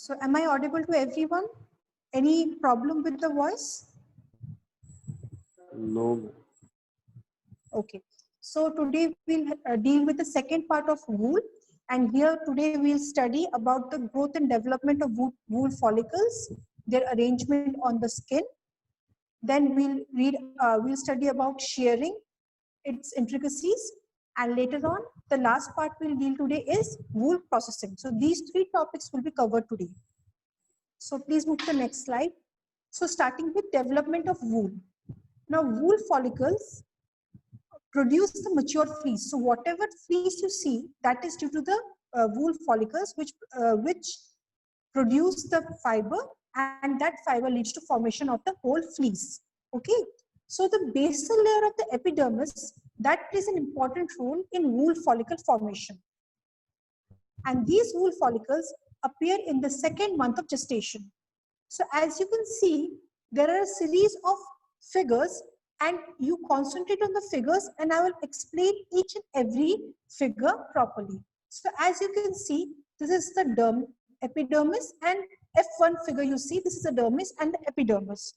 So am I audible to everyone? Any problem with the voice? No. Okay. So today we'll deal with the second part of wool, and here today we'll study about the growth and development of wool follicles, their arrangement on the skin. Then we'll study about shearing, its intricacies, and later on the last part we'll deal today is wool processing. So these three topics will be covered today. So please move to the next slide. So starting with development of wool. Now wool follicles produce the mature fleece. So whatever fleece you see, that is due to the wool follicles which produce the fiber, and that fiber leads to formation of the whole fleece. Okay. So the basal layer of the epidermis, that plays an important role in wool follicle formation. And these wool follicles appear in the second month of gestation. So as you can see, there are a series of figures, and you concentrate on the figures, and I will explain each and every figure properly. So as you can see, this is the epidermis, and F1 figure you see, this is the dermis and the epidermis.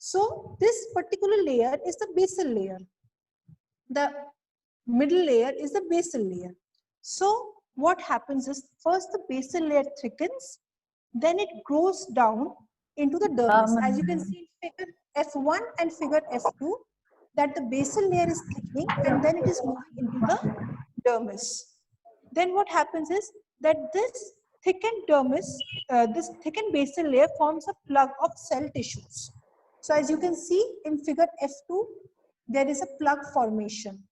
So this particular layer is the basal layer. The middle layer is the basal layer. So what happens is, first the basal layer thickens, then it grows down into the dermis. As you can see in figure F1 and figure F2, that the basal layer is thickening and then it is moving into the dermis. Then what happens is that this thickened dermis, this thickened basal layer forms a plug of cell tissues. So as you can see in figure F2, there is a plug formation.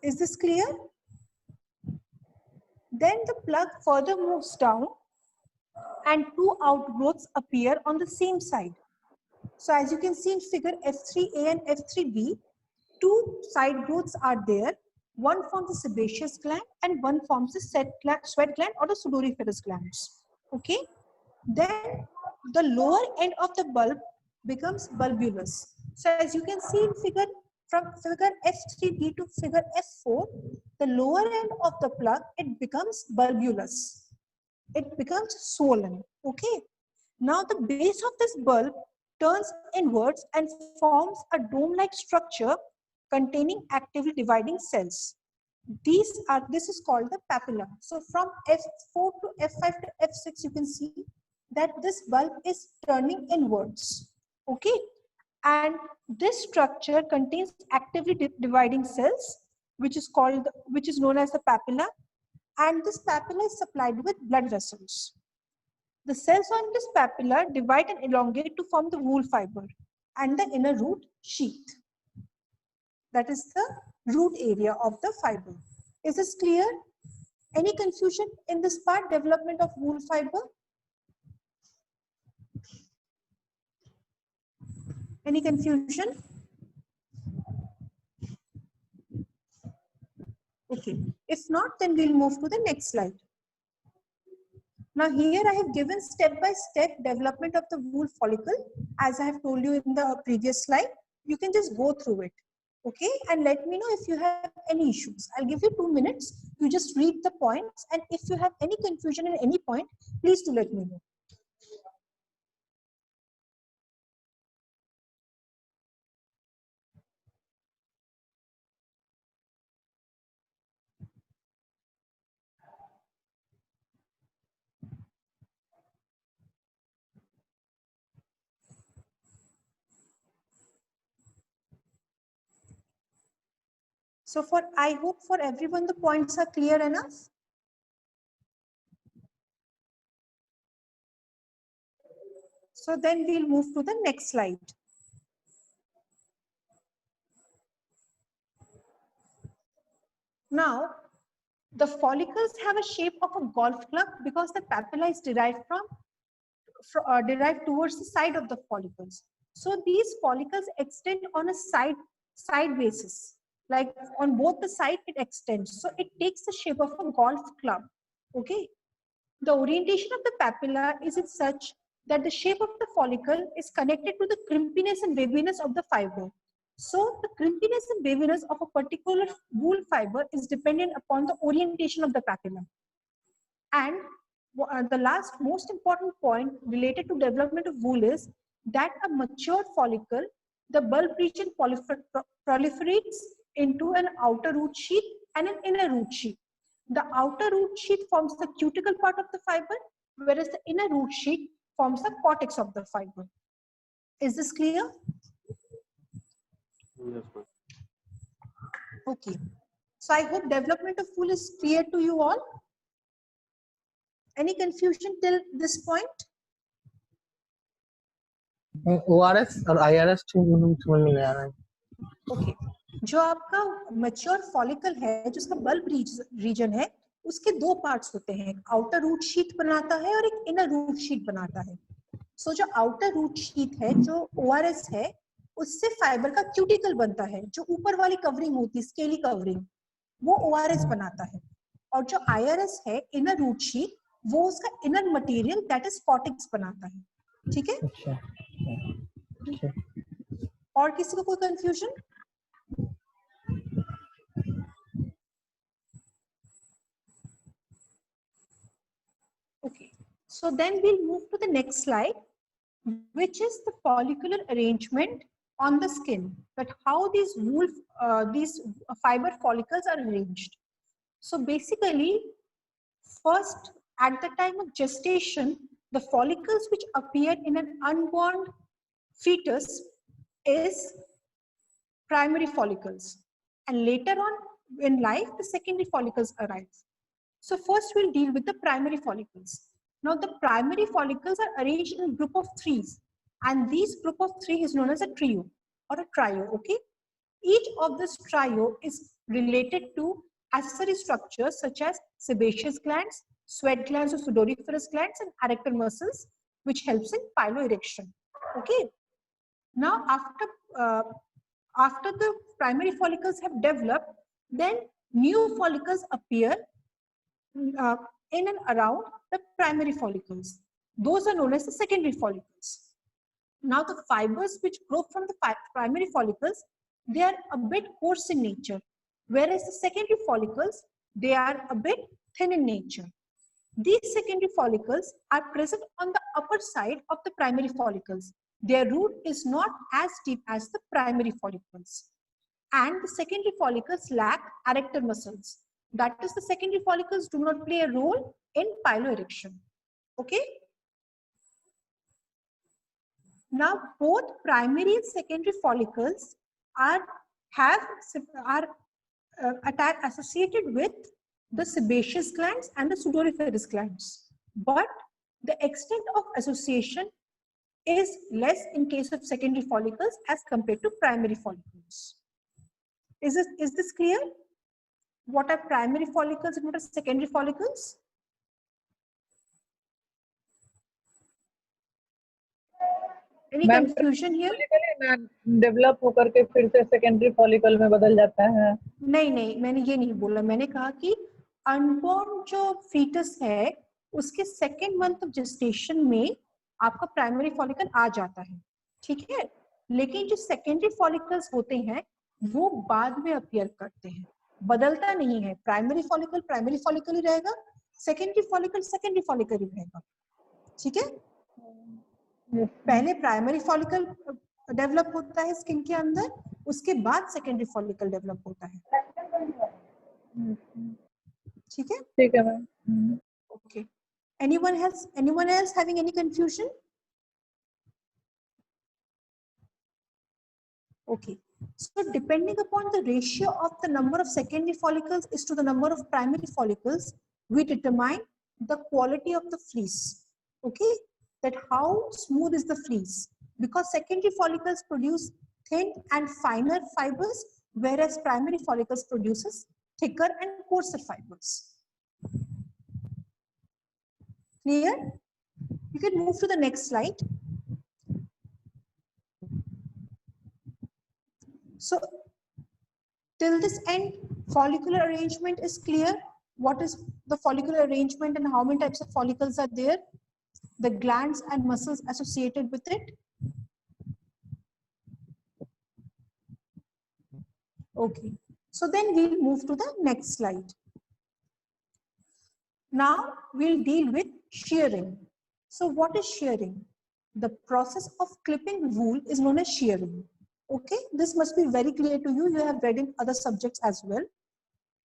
Is this clear? Then the plug further moves down and two outgrowths appear on the same side. So as you can see in figure F3A and F3B, two side growths are there. One forms the sebaceous gland and one forms the sweat gland or the sudoriferous glands. Okay. Then the lower end of the bulb becomes bulbulous. So as you can see in figure, from figure F3B to figure F4, the lower end of the plug, it becomes bulbulous. It becomes swollen. Okay. Now the base of this bulb turns inwards and forms a dome-like structure containing actively dividing cells. This is called the papilla. So from F4 to F5 to F6, you can see that this bulb is turning inwards. Okay. And this structure contains actively dividing cells, which is known as the papilla. And this papilla is supplied with blood vessels. The cells on this papilla divide and elongate to form the wool fiber and the inner root sheath. That is the root area of the fiber. Is this clear? Any confusion in this part, development of wool fiber? Any confusion? Okay. If not, then we'll move to the next slide. Now here I have given step-by-step development of the wool follicle, as I have told you in the previous slide. You can just go through it. Okay, and let me know if you have any issues. I'll give you 2 minutes. You just read the points, and if you have any confusion at any point, please do let me know. So I hope for everyone the points are clear enough. So then we'll move to the next slide. Now, the follicles have a shape of a golf club because the papilla is derived derived towards the side of the follicles. So these follicles extend on a side basis, like on both the side it extends. So it takes the shape of a golf club. Okay. The orientation of the papilla is in such that the shape of the follicle is connected to the crimpiness and waviness of the fiber. So the crimpiness and waviness of a particular wool fiber is dependent upon the orientation of the papilla. And the last most important point related to development of wool is that a mature follicle, the bulb region proliferates into an outer root sheath and an inner root sheath. The outer root sheath forms the cuticle part of the fiber, whereas the inner root sheath forms the cortex of the fiber. Is this clear? Yes, ma'am. Okay. So I hope development of wool is clear to you all. Any confusion till this point? ORS और IRS समझ में नहीं आ रहा है. Okay जो आपका mature follicle है, जिसका बल्ब रीजन है, उसके दो पार्ट्स होते हैं, आउटर रूट शीट बनाता है और एक इनर रूट शीट बनाता है. सो जो आउटर रूट शीट है, जो ORS है, उससे फाइबर का क्यूटिकल बनता है, जो ऊपर वाली कवरिंग होती है, स्केली कवरिंग, वो ORS बनाता है. और जो IRS है, इनर रूट शीट, वो उसका inner material that is cortex बनाता है. ठीक है? अच्छा. अच्छा. और किसी को कोई confusion? Okay, so then we'll move to the next slide, which is the follicular arrangement on the skin, that how these these fiber follicles are arranged. So basically, first at the time of gestation, the follicles which appear in an unborn fetus is primary follicles, and later on in life the secondary follicles arise. So first we'll deal with the primary follicles. Now the primary follicles are arranged in a group of threes, and this group of three is known as a trio or a trio. Okay, each of this trio is related to accessory structures such as sebaceous glands, sweat glands or sudoriferous glands, and arrector muscles, which helps in piloerection. Okay, now after the primary follicles have developed, then new follicles appear in and around the primary follicles. Those are known as the secondary follicles. Now the fibers which grow from the primary follicles, they are a bit coarse in nature, whereas the secondary follicles, they are a bit thin in nature. These secondary follicles are present on the upper side of the primary follicles. Their root is not as deep as the primary follicles. And the secondary follicles lack arrector muscles. That is, the secondary follicles do not play a role in piloerection. Okay? Now, both primary and secondary follicles are associated with the sebaceous glands and the sudoriferous glands. But the extent of association is less in case of secondary follicles as compared to primary follicles. Is this clear? What are primary follicles and what are secondary follicles? Any confusion here? Develop होकर के फिर से secondary follicle में बदल जाता है. नहीं, मैंने ये नहीं बोला. मैंने कहा कि अनबॉर्न जो फीटस है, उसके सेकेंड मंथ ऑफ जेस्टेशन में आपका प्राइमरी फॉलिकल आ जाता है. ठीक है, लेकिन जो सेकेंडरी फॉलिकल्स होते हैं वो बाद में अपीयर करते हैं, बदलता नहीं है. प्राइमरी फॉलिकल ही रहेगा, सेकेंडरी फॉलिकल ही रहेगा. ठीक है, पहले प्राइमरी फॉलिकल डेवलप होता है स्किन के अंदर, उसके बाद सेकेंडरी फॉलिकल डेवलप होता है. ठीक है, ठीक है ma'am. Okay. anyone else having any confusion? Okay, so depending upon the ratio of the number of secondary follicles is to the number of primary follicles, we determine the quality of the fleece. Okay, that how smooth is the fleece, because secondary follicles produce thin and finer fibers, whereas primary follicles produces thicker and coarser fibers. Clear? You can move to the next slide. So till this end, follicular arrangement is clear. What is the follicular arrangement and how many types of follicles are there? The glands and muscles associated with it. Okay, so then we'll move to the next slide. Now we'll deal with shearing. So what is shearing? The process of clipping wool is known as shearing. Okay, this must be very clear to you. You have read in other subjects as well.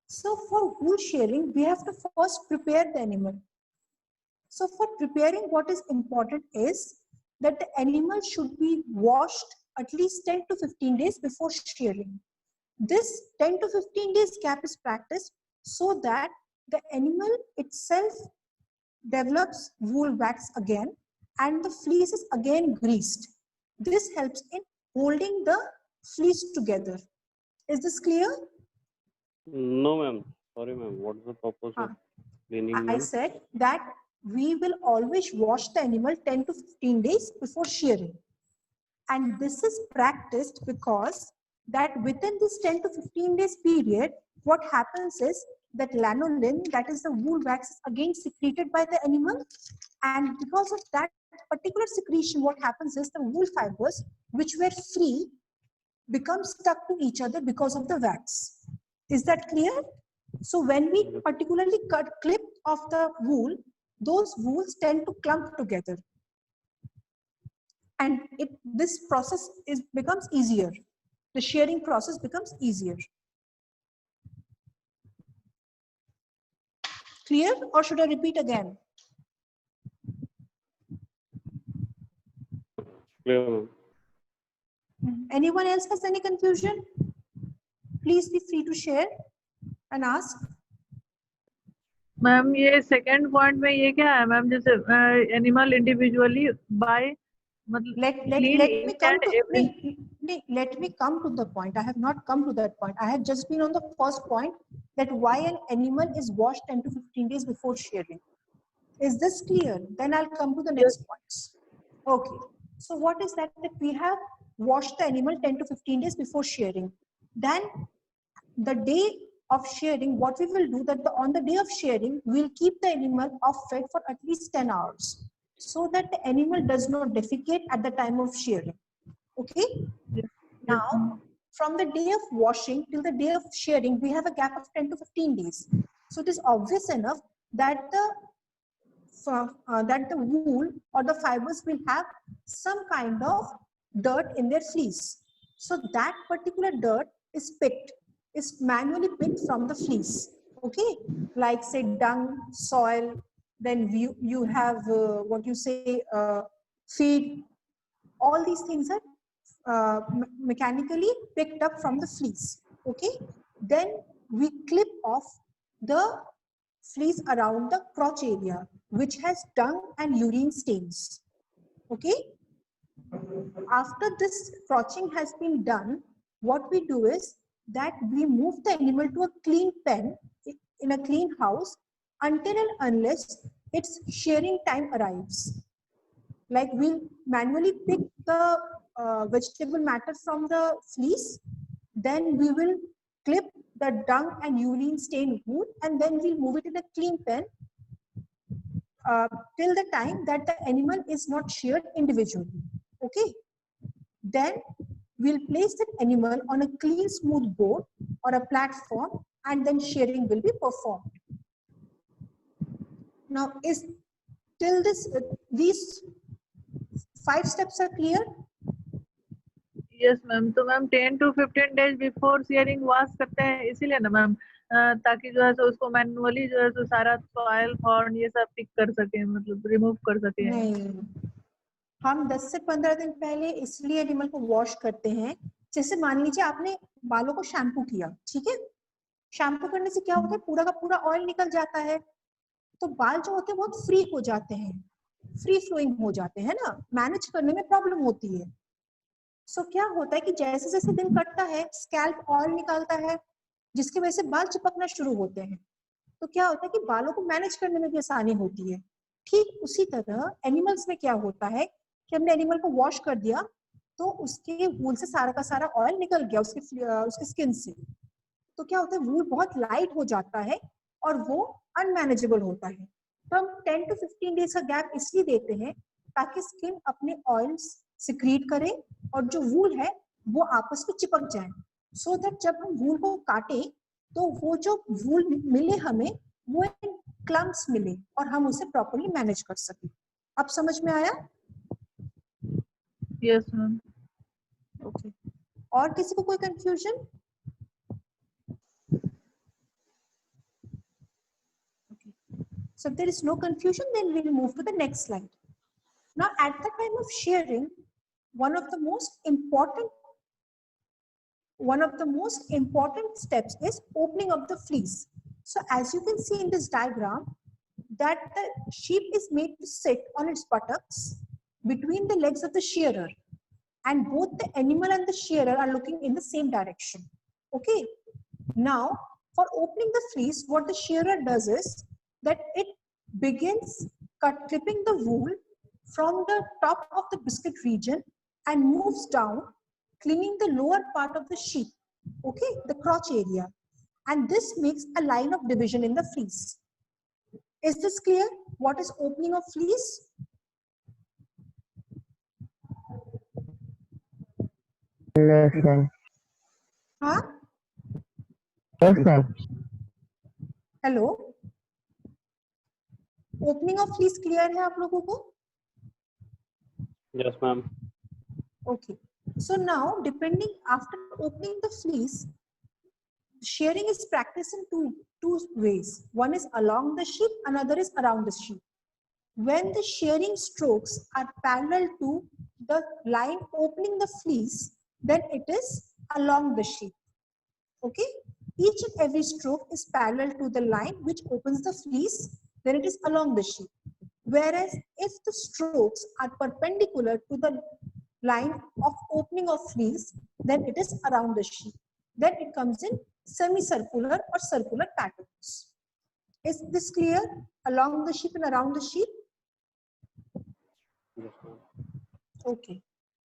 So for wool shearing, we have to first prepare the animal. So for preparing, what is important is that the animal should be washed at least 10 to 15 days before shearing. This 10 to 15 days gap is practiced so that the animal itself develops wool wax again and the fleece is again greased. This helps in holding the fleece together. Is this clear? No, ma'am. Sorry, ma'am. What is the purpose of cleaning? I said that we will always wash the animal 10 to 15 days before shearing. And this is practiced because that within this 10 to 15 days period, what happens is that lanolin, that is the wool wax, is again secreted by the animal. And because of that particular secretion, what happens is the wool fibers, which were free, become stuck to each other because of the wax. Is that clear? So when we particularly clip off the wool, those wools tend to clump together. And this process becomes easier. The shearing process becomes easier. Clear, or should I repeat again? Clear, ma'am. Anyone else has any confusion? Please be free to share and ask. Ma'am ये second point में ये क्या है ma'am, जैसे animal individually bye मतलब let me come to the point. I have not come to that point. I have just been on the first point, that why an animal is washed 10 to 15 days before shearing. Is this clear? Then I'll come to the next points. Okay. So what is that? That we have washed the animal 10 to 15 days before shearing. Then the day of shearing, what we will do, that on the day of shearing, we'll keep the animal off fed for at least 10 hours so that the animal does not defecate at the time of shearing. Okay? Now, from the day of washing till the day of shearing, we have a gap of 10 to 15 days. So it is obvious enough that the wool or the fibers will have some kind of dirt in their fleece. So that particular dirt is manually picked from the fleece. Okay, like say dung, soil, then you have what you say feed. All these things are mechanically picked up from the fleece. Okay, then we clip off the fleece around the crotch area, which has dung and urine stains. Okay, after this crotching has been done, what we do is that we move the animal to a clean pen in a clean house until and unless its shearing time arrives. Like we'll manually pick the vegetable matter from the fleece, then we will clip the dung and urine stained wool, and then we'll move it in a clean pen till the time that the animal is not sheared individually. Okay, then we'll place that animal on a clean smooth board or a platform, and then shearing will be performed. Now, is till these 5 steps are clear? Yes ma'am. तो ma'am 10 to 15 days before shearing wash करते हैं इसीलिए ना ma'am, ताकि जो है सो उसको manually जो है सो सारा सॉइल थॉर्न ये सब पिक कर सके, मतलब रिमूव कर सके. नहीं, हम 10 से 15 दिन पहले इसलिए एनिमल को वॉश करते हैं. जैसे मान लीजिए आपने बालों को शैम्पू किया, ठीक है, शैम्पू करने से क्या होता है, पूरा का पूरा ऑयल निकल जाता है, तो बाल जो होते हैं बहुत फ्री हो जाते हैं, फ्री फ्लोइंग हो जाते हैं ना, मैनेज करने में प्रॉब्लम होती है. सो क्या होता है कि जैसे जैसे दिन कटता है स्कैल्प ऑयल निकालता है, जिसकी वजह से बाल चिपकना शुरू होते हैं. तो क्या होता है कि बालों को मैनेज करने में भी आसानी होती है. ठीक उसी तरह एनिमल्स में क्या होता है कि हमने एनिमल को वॉश कर दिया तो उसके वूल से सारा का सारा ऑयल निकल गया उसके स्किन से. तो क्या होता है, वूल बहुत लाइट हो जाता है और वो अनमैनेजेबल होता है. तो हम 10 to 15 डेज का गैप इसलिए देते हैं ताकि स्किन अपने ऑयल्स सिक्रीट करे और जो वूल है वो आपस में चिपक जाए, सो दैट जब हम वूल को काटे तो वो जो वूल मिले हमें वो क्लम्प्स मिले और हम उसे प्रॉपर्ली मैनेज कर सके। अब समझ में आया? Yes ma'am. ओके, और किसी को कोई confusion? So if there is no confusion, then we'll move to the next slide. Now, at the time of shearing, one of the most important steps is opening of the fleece. So as you can see in this diagram, that the sheep is made to sit on its buttocks between the legs of the shearer, and both the animal and the shearer are looking in the same direction. Okay. Now, for opening the fleece, what the shearer does is that it begins clipping the wool from the top of the biscuit region and moves down, cleaning the lower part of the sheep, okay, the crotch area. And this makes a line of division in the fleece. Is this clear? What is opening of fleece? Yes, ma'am. Huh? Yes, ma'am. Hello? Opening of fleece clear है आप लोगों को? Yes, ma'am. Okay. So now, depending after opening the fleece, shearing is practiced in two ways. One is along the sheep, another is around the sheep. When the shearing strokes are parallel to the line opening the fleece, then it is along the sheep. Okay? Each and every stroke is parallel to the line which opens the fleece, then it is along the sheep. Whereas if the strokes are perpendicular to the line of opening of fleece, then it is around the sheep. Then it comes in semicircular or circular patterns. Is this clear? Along the sheep and around the sheep? Yes, ma'am. Okay.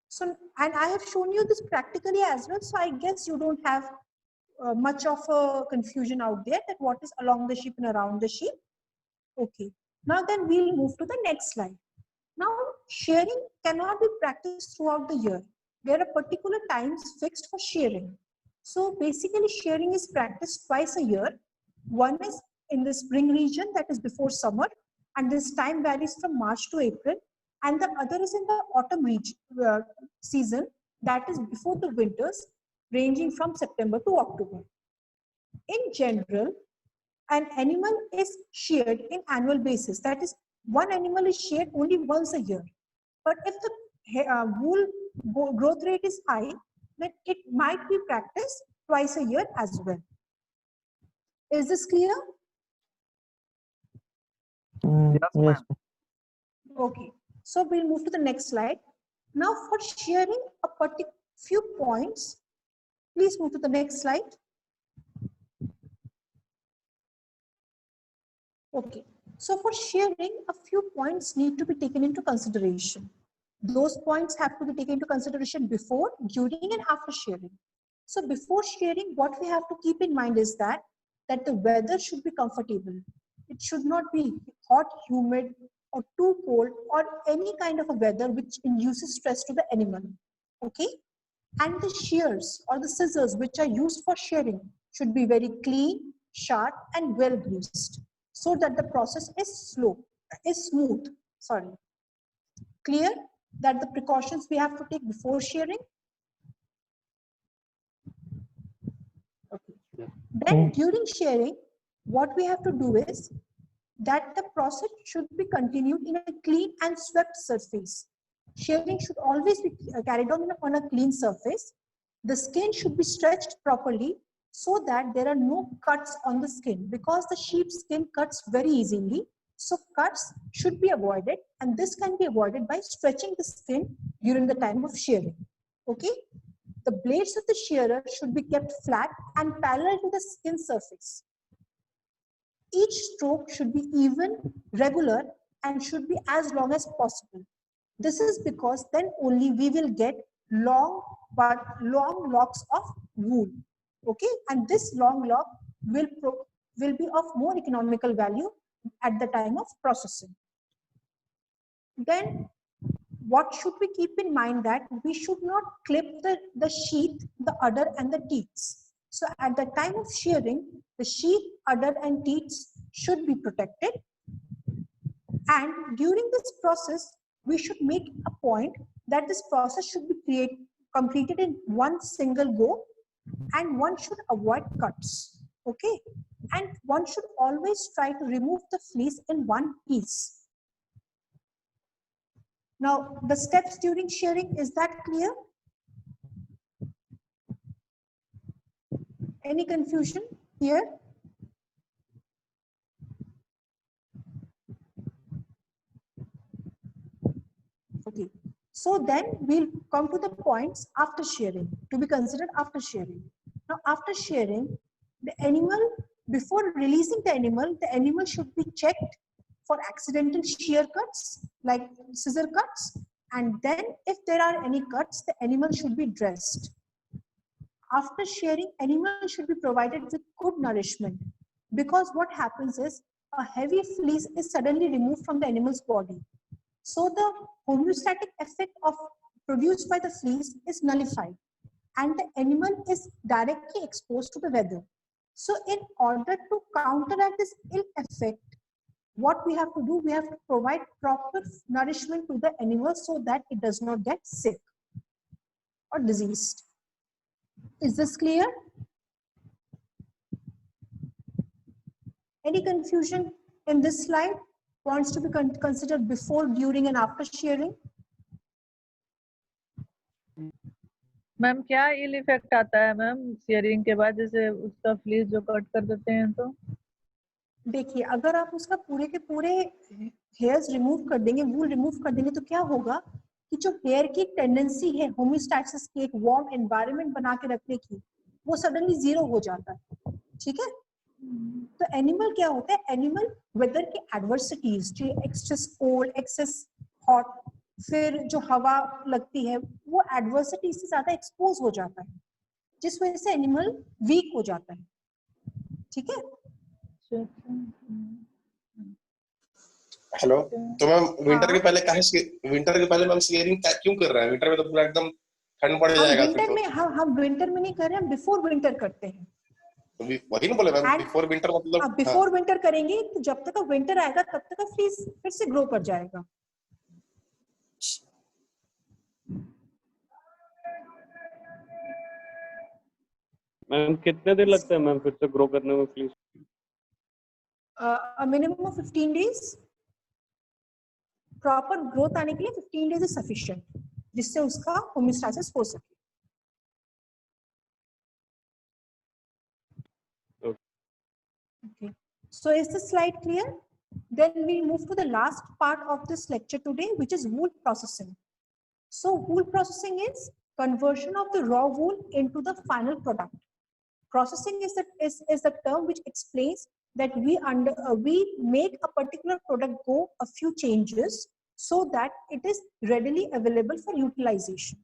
So, and I have shown you this practically as well. So I guess you don't have much of a confusion out there that what is along the sheep and around the sheep. Okay. Now then we'll move to the next slide. Now, shearing cannot be practiced throughout the year. There are particular times fixed for shearing. So basically shearing is practiced twice a year. One is in the spring region, that is before summer, and this time varies from March to April. And the other is in the autumn region, season, that is before the winters, ranging from September to October. In general, an animal is sheared in annual basis. That is, one animal is sheared only once a year. But if the wool growth rate is high, then it might be practiced twice a year as well. Is this clear? Yes, ma'am. Okay. So we'll move to the next slide. Now for shearing a few points, please move to the next slide. Okay. So for shearing, a few points need to be taken into consideration. Those points have to be taken into consideration before, during, and after shearing. So before shearing, what we have to keep in mind is that the weather should be comfortable. It should not be hot, humid, or too cold, or any kind of a weather which induces stress to the animal. Okay? And the shears or the scissors which are used for shearing should be very clean, sharp, and well greased, so that the process is smooth. Sorry. Clear that the precautions we have to take before shearing? Okay. Yeah. Then during shearing, what we have to do is that the process should be continued in a clean and swept surface. Shearing should always be carried on a clean surface. The skin should be stretched properly so that there are no cuts on the skin, because the sheep's skin cuts very easily. So cuts should be avoided, and this can be avoided by stretching the skin during the time of shearing. Okay? The blades of the shearer should be kept flat and parallel to the skin surface. Each stroke should be even, regular, and should be as long as possible. This is because then only we will get long locks of wool. Okay, and this long lock will be of more economical value at the time of processing. Then what should we keep in mind, that we should not clip the sheath, the udder, and the teats. So at the time of shearing, the sheath, udder, and teats should be protected. And during this process, we should make a point that this process should be completed in one single go, and one should avoid cuts. Okay, and one should always try to remove the fleece in one piece. Now, the steps during shearing, is that clear? Any confusion here? Okay, so then we'll come to the points after shearing, to be considered after shearing. Now, after shearing, the animal, before releasing the animal should be checked for accidental shear cuts, like scissor cuts, and then if there are any cuts, the animal should be dressed. After shearing, animal should be provided with good nourishment, because what happens is a heavy fleece is suddenly removed from the animal's body. So the homeostatic effect of produced by the fleece is nullified, and the animal is directly exposed to the weather. So in order to counteract this ill effect, what we have to do, we have to provide proper nourishment to the animal so that it does not get sick or diseased. Is this clear? Any confusion in this slide? Points to be considered before, during, and after shearing? Ma'am क्या इल effect आता है ma'am sharing के बाद, जैसे उसका fleece जो cut कर देते हैं तो? देखिए, अगर आप उसका पूरे के पूरे हेयर्स रिमूव कर देंगे, वूल रिमूव कर देंगे, तो क्या होगा कि जो हेयर की टेंडेंसी है होमियोस्टैसिस की, एक वार्म एनवायरनमेंट बना के रखने की, वो सडनली जीरो हो जाता है। ठीक है, तो एनिमल क्या होता है, एनिमल वेदर की एडवर्सिटीज, जो एक्सेस कोल्ड, एक्सेस हॉट, फिर जो हवा लगती है, वो एडवर्सिटी से ज्यादा एक्सपोज हो जाता है, जिस वजह से एनिमल वीक हो जाता है। ठीक है, हेलो, तो मैम विंटर के पहले मैम शेयरिंग क्यों कर रहे हैं? विंटर में तो पूरा एकदम ठंड पड़ जाएगा। विंटर में हम विंटर में नहीं कर रहे हैं, बिफोर विंटर करते हैं। तो वही ना बोले मैम, बिफोर विंटर मतलब बिफोर विंटर करेंगे तो जब तक विंटर आएगा तब तक फ्लीस फिर से ग्रो कर जाएगा। मैम कितने दिन लगते हैं मैम फिर से ग्रो करने में fleece? Minimum of 15 days. Proper growth आने के लिए 15 डेज इज सफिशिएंट, जिससे उसका होमियोस्टैसिस हो सके। Okay, so is the slide clear? Then we move to the last part of this lecture today, which is wool processing. So wool processing is conversion of the raw wool into the final product. Processing is the term which explains that we make a particular product go a few changes so that it is readily available for utilization.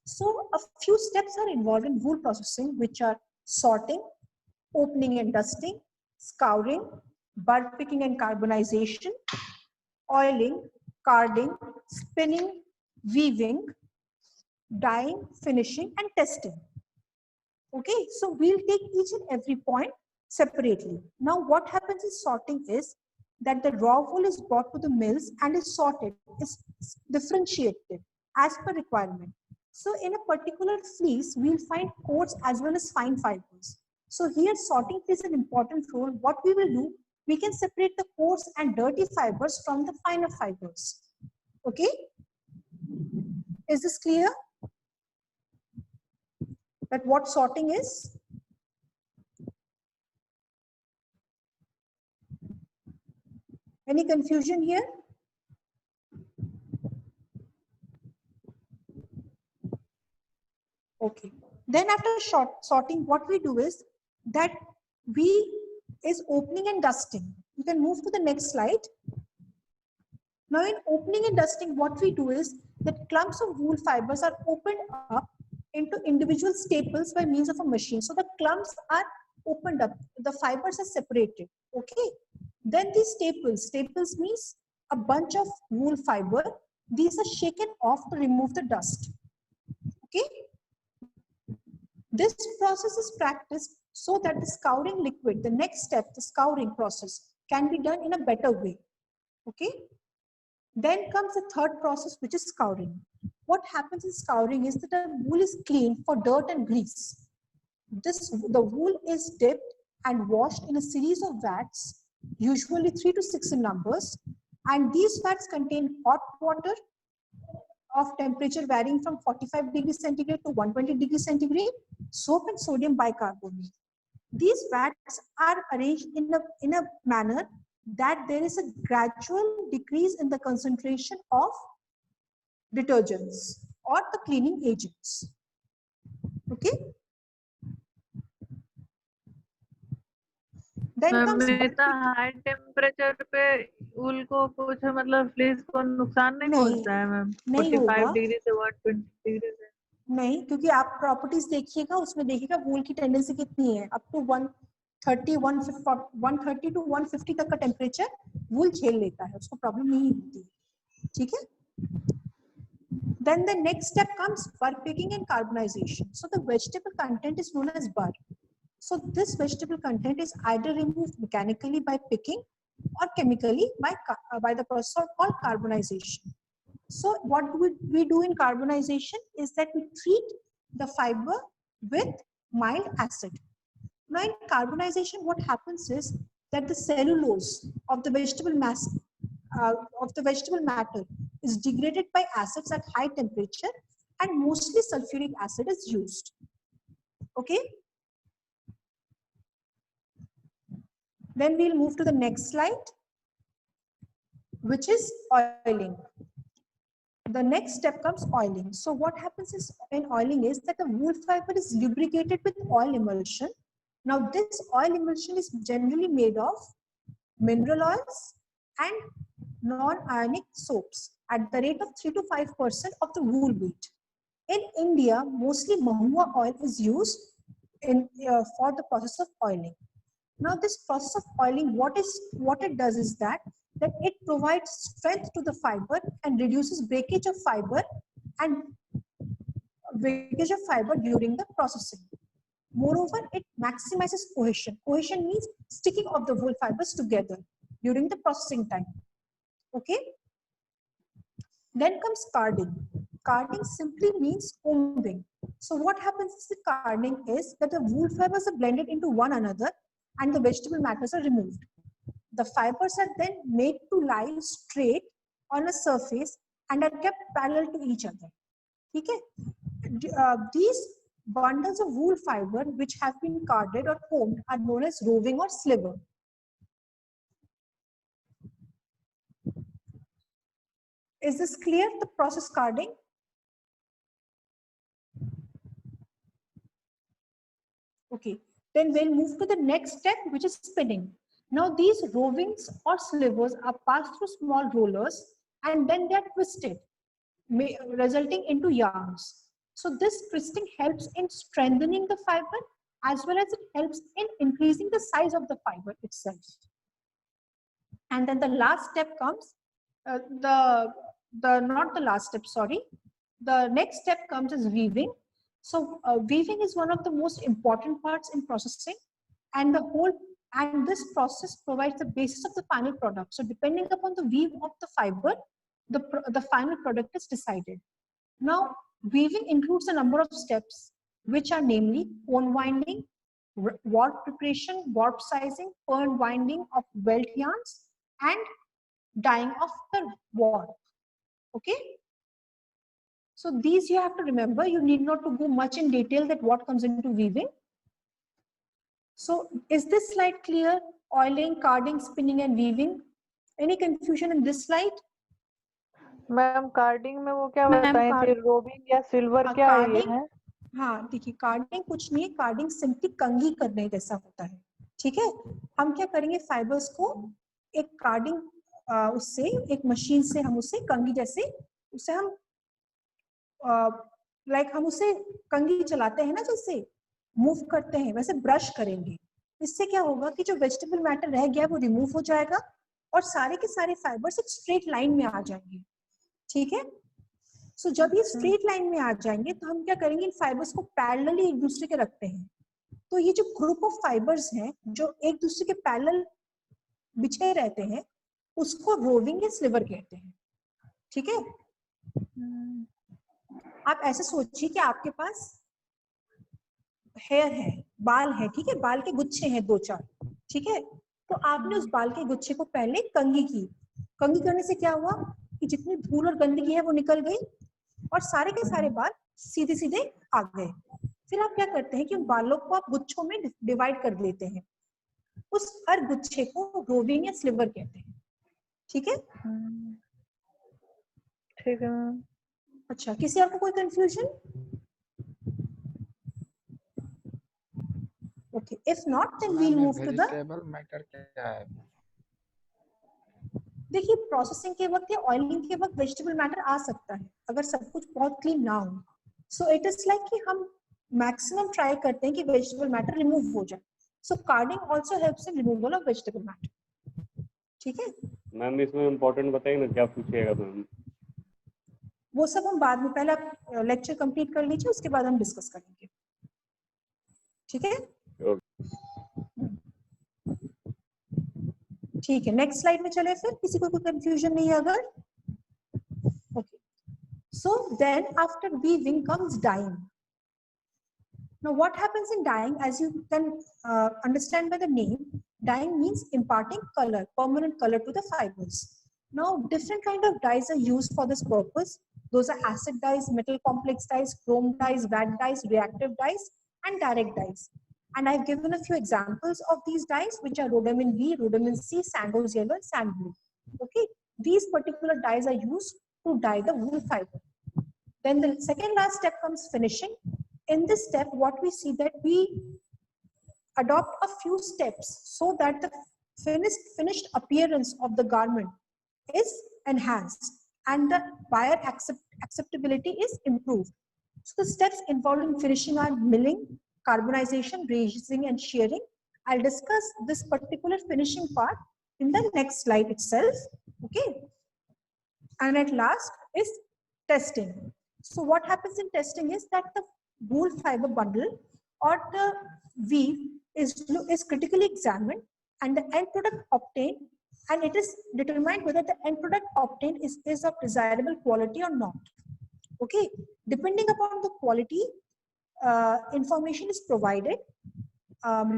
So a few steps are involved in wool processing, which are sorting, opening and dusting, scouring, bud picking and carbonization, oiling, carding, spinning, weaving, dyeing, finishing, and testing. Okay, so we'll take each and every point separately. Now what happens in sorting is that the raw wool is brought to the mills and is sorted, is differentiated as per requirement. So in a particular fleece, we'll find coarse as well as fine fibers. So here sorting plays an important role. What we will do, we can separate the coarse and dirty fibers from the finer fibers. Okay, is this clear? That what sorting is? Any confusion here? Okay, then after sorting, what we do is that is opening and dusting. You can move to the next slide. Now in opening and dusting, what we do is that clumps of wool fibers are opened up into individual staples by means of a machine. So the clumps are opened up, the fibers are separated. Okay, then these staples means a bunch of wool fiber. These are shaken off to remove the dust. Okay, this process is practiced so that the scouring liquid, the next step, the scouring process, can be done in a better way. Okay. Then comes the third process, which is scouring. What happens in scouring is that the wool is cleaned for dirt and grease. The wool is dipped and washed in a series of vats, usually 3 to 6 in numbers, and these vats contain hot water of temperature varying from 45 degrees centigrade to 120 degrees centigrade, soap and sodium bicarbonate. These vats are arranged in a manner that there is a gradual decrease in the concentration of detergents or the cleaning agents. Okay. Then comes इतना high temperature पे ऊल को कुछ मतलब fleece को नुकसान नहीं पहुंचता है मैम? 45 डिग्री से 120 डिग्री से नहीं, क्योंकि आप प्रॉपर्टीज देखिएगा, उसमें देखिएगा वूल की टेंडेंसी कितनी है, अप टू 130 टू 150 तक का टेम्परेचर वूल झेल लेता है, उसको प्रॉब्लम नहीं होती. ठीक है. Then the next step comes bur picking and carbonization. So the vegetable content is known as bur. So this vegetable content is either removed mechanically by picking or chemically by the process called carbonization. So what we do in carbonization is that we treat the fiber with mild acid. Now in carbonization, what happens is that the cellulose of the vegetable mass of the vegetable matter is degraded by acids at high temperature, and mostly sulfuric acid is used. Okay. Then we'll move to the next slide, which is oiling. The next step comes oiling. So what happens is in oiling is that the wool fiber is lubricated with oil emulsion. Now this oil emulsion is generally made of mineral oils and non-ionic soaps at the rate of 3 to 5% of the wool weight. In India, mostly mahua oil is used for the process of oiling. Now this process of oiling, what it does is that it provides strength to the fiber and reduces breakage of fiber during the processing. Moreover, it maximizes cohesion. Cohesion means sticking of the wool fibers together during the processing time. Okay. Then comes carding. Carding simply means combing. So what happens with carding is that the wool fibers are blended into one another and the vegetable matters are removed. The fibers are then made to lie straight on a surface and are kept parallel to each other. Okay? These bundles of wool fiber which have been carded or combed are known as roving or sliver. Is this clear, the process carding? Okay, then we'll move to the next step, which is spinning. Now these rovings or slivers are passed through small rollers and then they are twisted, resulting into yarns. So this twisting helps in strengthening the fiber as well as it helps in increasing the size of the fiber itself. And then the last step comes, not the last step, sorry. The next step comes is weaving. So weaving is one of the most important parts in processing, and this process provides the basis of the final product. So depending upon the weave of the fiber, the final product is decided. Now weaving includes a number of steps, which are namely cone winding, warp preparation, warp sizing, pearl winding of welt yarns, and dyeing of the warp. Okay. So these you have to remember. You need not to go much in detail that what comes into weaving. So is this slide clear? Oiling, carding, spinning and weaving. Any confusion in this slide? Ma'am carding में वो क्या बताएं थे, robin या silver क्या ये है? हाँ देखिए, कार्डिंग कुछ नहीं है, कार्डिंग सिंपली कंघी करने जैसा होता है. ठीक है. हम क्या करेंगे, फाइबर्स को एक कार्डिंग उससे एक मशीन से हम उसे कंघी जैसे उसे हम हम उसे कंघी चलाते हैं ना, जैसे मूव करते हैं वैसे ब्रश करेंगे. इससे क्या होगा कि जो वेजिटेबल मैटर रह गया वो रिमूव हो जाएगा और सारे के सारे फाइबर्स एक स्ट्रेट लाइन में आ जाएंगे. ठीक है. सो जब ये स्ट्रेट लाइन में आ जाएंगे तो हम क्या करेंगे, इन फाइबर्स को पैरेलली एक दूसरे के रखते हैं. तो ये जो ग्रुप ऑफ फाइबर्स हैं जो एक दूसरे के पैरेलल बिछे रहते हैं उसको रोविंग या स्लिवर कहते हैं। ठीक है, आप ऐसे सोचिए कि आपके पास हेयर है, बाल है, ठीक है, बाल के गुच्छे हैं 2-4, ठीक है, तो आपने उस बाल के गुच्छे को पहले कंघी की। कंघी करने से क्या हुआ कि जितनी धूल और गंदगी है वो निकल गई और सारे के सारे बाल सीधे सीधे आ गए। फिर आप क्या करते हैं कि उन बालों को आप गुच्छों में डिवाइड कर देते हैं, उस हर गुच्छे को रोविंग या स्लिवर कहते हैं। ठीक है, ठीक है मैम। अच्छा, किसी और को कोई confusion? Okay, if not then we'll move to the, vegetable matter क्या है? देखिए प्रोसेसिंग के वक्त या ऑयलिंग के वक्त वेजिटेबल मैटर आ सकता है अगर सब कुछ बहुत क्लीन ना हो। सो इट इज लाइक कि हम मैक्सिमम ट्राई करते हैं कि वेजिटेबल मैटर रिमूव हो जाए। So carding also helps in removal of vegetable matter. ठीक है मैम, इसमें इम्पोर्टेंट बताइए ना क्या पूछिएगा मैम? वो सब हम बाद में, पहले आप लेक्चर कंप्लीट कर लीजिए उसके बाद हम डिस्कस करेंगे। ठीक है, ठीक है, नेक्स्ट स्लाइड में चले फिर, किसी को कोई कंफ्यूजन नहीं है अगर? Okay, so then after weaving comes dyeing. Now what happens in dyeing, as you can understand by the name, dyeing means imparting color, permanent color to the fibers. Now different kind of dyes are used for this purpose. Those are acid dyes, metal complex dyes, chrome dyes, VAT dyes, reactive dyes, and direct dyes. And I've given a few examples of these dyes, which are rhodamin B, rhodamin C, sandose yellow, and sand blue. Okay, these particular dyes are used to dye the wool fiber. Then the second last step comes finishing. In this step, what we see that we adopt a few steps so that the finished appearance of the garment is enhanced and the buyer acceptability is improved. So the steps involved in finishing are milling, carbonization, raising, and shearing. I'll discuss this particular finishing part in the next slide itself. Okay, and at last is testing. So what happens in testing is that the wool fiber bundle or the weave is critically examined and the end product obtained, and it is determined whether the end product obtained is of desirable quality or not. Okay, depending upon the quality, information is provided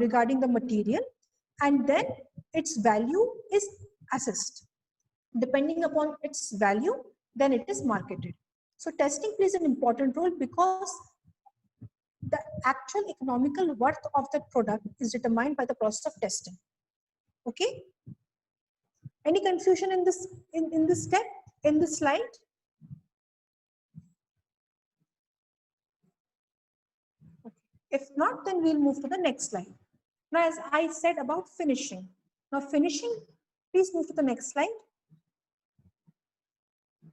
regarding the material, and then its value is assessed. Depending upon its value, then it is marketed. So testing plays an important role because the actual economical worth of the product is determined by the process of testing. Okay, any confusion in this in this step, in this slide? Okay. If not, then we'll move to the next slide. Now, as I said about finishing, now finishing, please move to the next slide.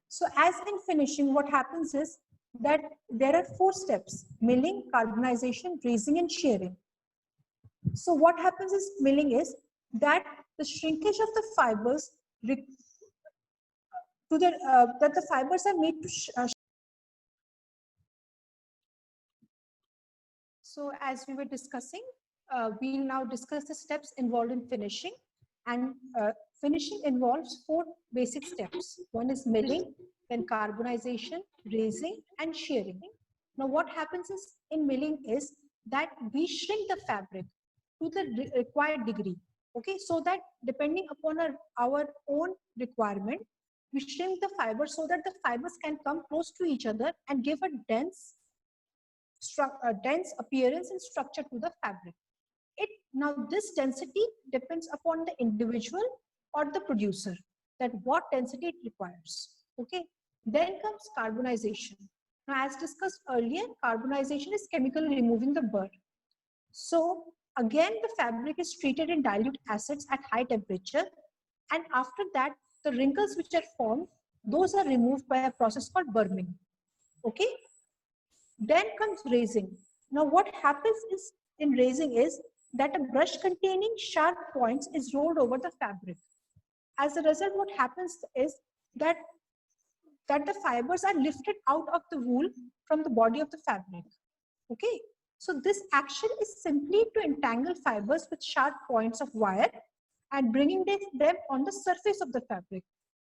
So as in finishing, what happens is that there are 4 steps: milling, carbonization, raising, and shearing. So what happens is milling is that the shrinkage of the fibers to the that the fibers are made to so as we were discussing, we'll now discuss the steps involved in finishing, and finishing involves 4 basic steps. One is milling, then carbonization, raising, and shearing. Now what happens is in milling is that we shrink the fabric to the required degree. Okay, so that depending upon our own requirement, we shrink the fibers so that the fibers can come close to each other and give a dense appearance and structure to the fabric. Now this density depends upon the individual or the producer, that what density it requires. Okay, then comes carbonization. Now as discussed earlier, carbonization is chemically removing the burr. So again, the fabric is treated in dilute acids at high temperature, and after that the wrinkles which are formed, those are removed by a process called burning. Okay, then comes raising. Now what happens is in raising is that a brush containing sharp points is rolled over the fabric. As a result, what happens is that the fibers are lifted out of the wool from the body of the fabric. Okay, so this action is simply to entangle fibers with sharp points of wire and bringing them on the surface of the fabric.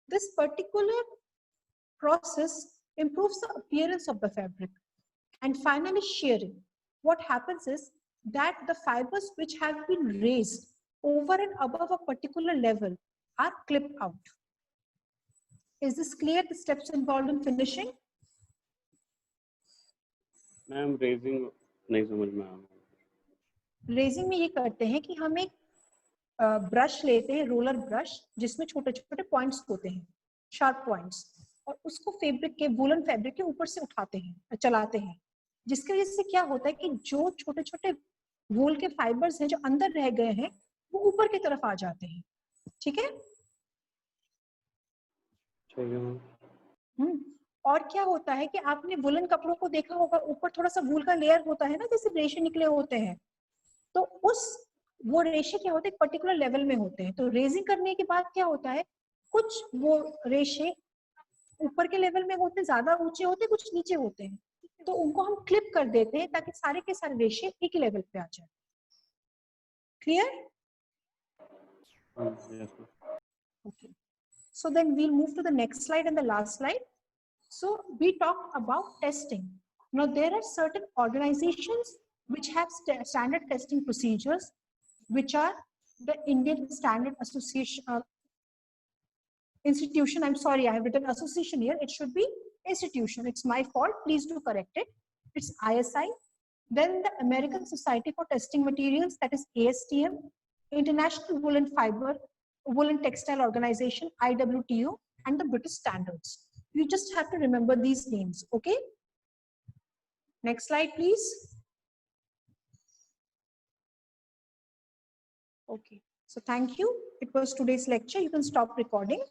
This particular process improves the appearance of the fabric. And finally, shearing. What happens is that the fibers which have been raised over and above a particular level are clipped out. Is this clear, the steps involved in finishing? Ma'am raising नहीं समझ में आया. Raising में ये करते हैं कि हम एक ब्रश लेते हैं, रोलर ब्रश, जिसमें छोटे छोटे पॉइंट्स होते हैं, शार्प पॉइंट्स, और उसको फैब्रिक के, वूलन फैब्रिक के ऊपर से उठाते हैं, चलाते हैं, जिसकी वजह से क्या होता है कि जो छोटे छोटे वूल के फाइबर्स हैं जो अंदर रह गए हैं वो ऊपर की तरफ आ जाते हैं. ठीक है. और क्या होता है कि आपने वुलन कपड़ों को देखा होगा, ऊपर थोड़ा सा वूल का लेयर होता है ना, जैसे रेशे निकले होते हैं, तो वो रेशे क्या होते हैं, पर्टिकुलर लेवल में होते हैं. तो रेजिंग करने के बाद क्या होता है, कुछ वो रेशे ऊपर के लेवल में होते हैं, ज्यादा ऊंचे होते हैं, कुछ नीचे होते हैं, तो उनको हम क्लिप कर देते हैं ताकि सारे के सारे रेशे एक ही लेवल पे आ जाए. Clear? Okay. So then we'll move to the next slide and the last slide. So we talked about testing. Now there are certain organizations which have standard testing procedures, which are the Indian Standard Association institution. I'm sorry, I have written association here. It should be institution. It's my fault. Please do correct it. It's ISI. Then the American Society for Testing Materials, that is ASTM. International Woolen Textile Organization, IWTO, and the British Standards. You just have to remember these names, okay? Next slide, please. Okay, so thank you. It was today's lecture. You can stop recording.